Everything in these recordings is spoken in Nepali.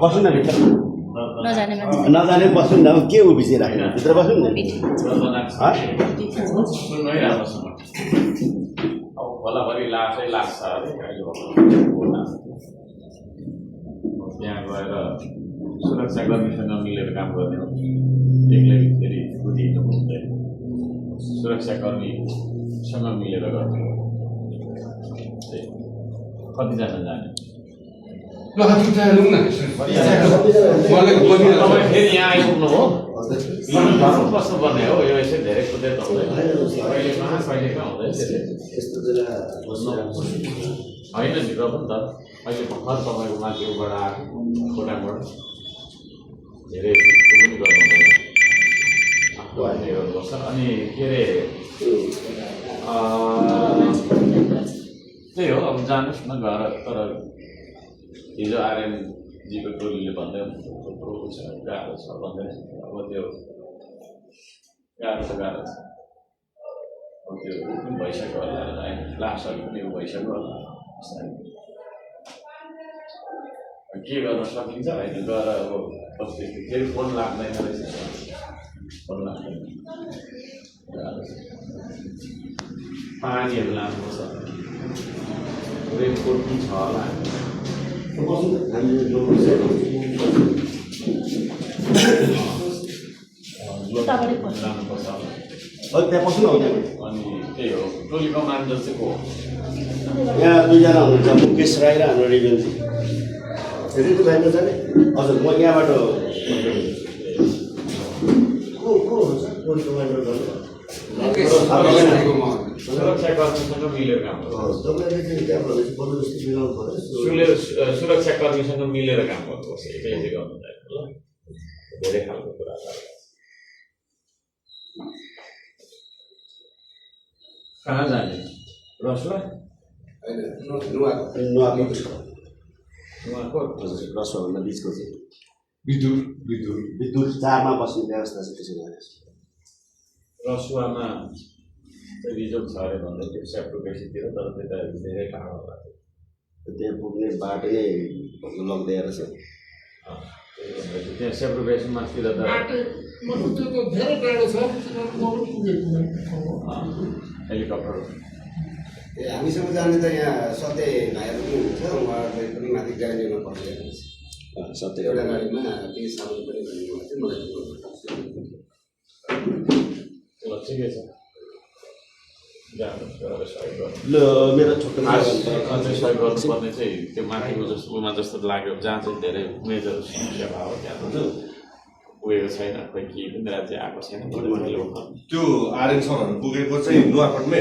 बस्नु न भित्र नजाने बस्नु न के ऊ पछि राख्नु भित्र बस्नु न भोलाभरि लासै लाग्छ अरे त्यहाँ गएर सुरक्षाकर्मीसँग मिलेर काम गर्ने हो एक्लै फेरि बुझिनु हुँदैन सुरक्षाकर्मीसँग मिलेर गर्ने हो कतिजना जाने फेरि यहाँ आइपुग्नु हो घरमा बस्नुपर्ने हो यो यसै धेरै कुदै त हुँदैन कहिलेमा कहिलेमा हुँदैन होइन नि र पनि त अहिले भर्खर तपाईँको मान्छेबाट आएको खोटाबाट धेरै पनि गर्नु हुँदैन आफूले गर्नुपर्छ अनि के अरे त्यही हो अब जानुहोस् न गएर तर हिजो आर्यनजीको टोलीले भन्दै गाह्रो छ भन्दै अब त्यो गाह्रो छ अब त्यो पनि भइसक्यो होला क्लासहरू पनि भइसक्यो होला के गर्न सकिन्छ होइन गएर अब पछि फेरि फोन लाग्दैन रहेछ फोन लाग्दैन पानीहरू लानुपर्छ रेनकोट पनि छ होला लानुपर्छ त्यहाँ पस्नु न अनि त्यही हो टोली कमान्डर चाहिँ को यहाँ दुईजना हुनुहुन्छ मुकेश राई र हाम्रो रिवेन्जी ऋतु भाइ जाने हजुर म यहाँबाट को हुन्छ टोली कमान्डर गर्नु सुरक्षाकर्मीसँग मिलेर काम सुरक्षाकर्मीसँग मिलेर काम गर्नुपर्छ एक्लै चाहिँ गर्नु हुँदैन ल धेरै खालको कुरा छ कहाँ जाने रसुवा नुवाकोट रसुवाभन्दा बिचको चाहिँ विद्युत 4 मा बस्ने व्यवस्था चाहिँ त्यसो गरेको रसुवामा रिजर्भ छ अरे भन्दै थियो सेप्रोपेसीतिर तर त्यता धेरै टाढो होला त्यहाँ पुग्ने बाटो नै लग्दै रहेछ त्यहाँ सेप्रोपेसीमातिर त हेलिकप्टर हामीसँग जाने त यहाँ सत्य भाइहरू पनि हुन्छ उहाँहरूलाई पनि माथि गाडीमा पर्दैन सत्य एउटा गाडीमा केही सामान पनि भन्नुभएको थियो मलाई ठिकै छ ल मेरो छोटो सहयोग गर्नुपर्ने चाहिँ त्यो माथिको जस्तोमा जस्तो लाग्यो जहाँ चाहिँ धेरै मेजर समस्या भयो त्यहाँ त पुगेको छैन खोइ के पनि राज्य आएको छैन त्यो आर्यन सरहरू पुगेको चाहिँ नुवाकोटमै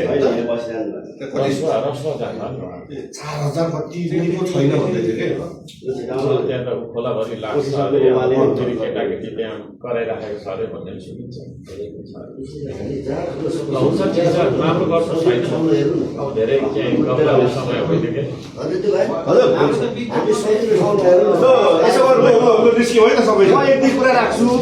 रसुवा जान्छ 4000 कति पुगेको छैन भन्दै थियो त्यहाँ त खोलाभरि लाग्छ केटाकेटी त्यहाँ कराइराखेको छ अरे भन्ने सुनिन्छ हुन्छ ठिक छ राम्रो गर्छ छैन अब धेरै केही समय होइन कि यसो गर्नु रिस्की होइन सबै म एक दुई कुरा राख्छु होइन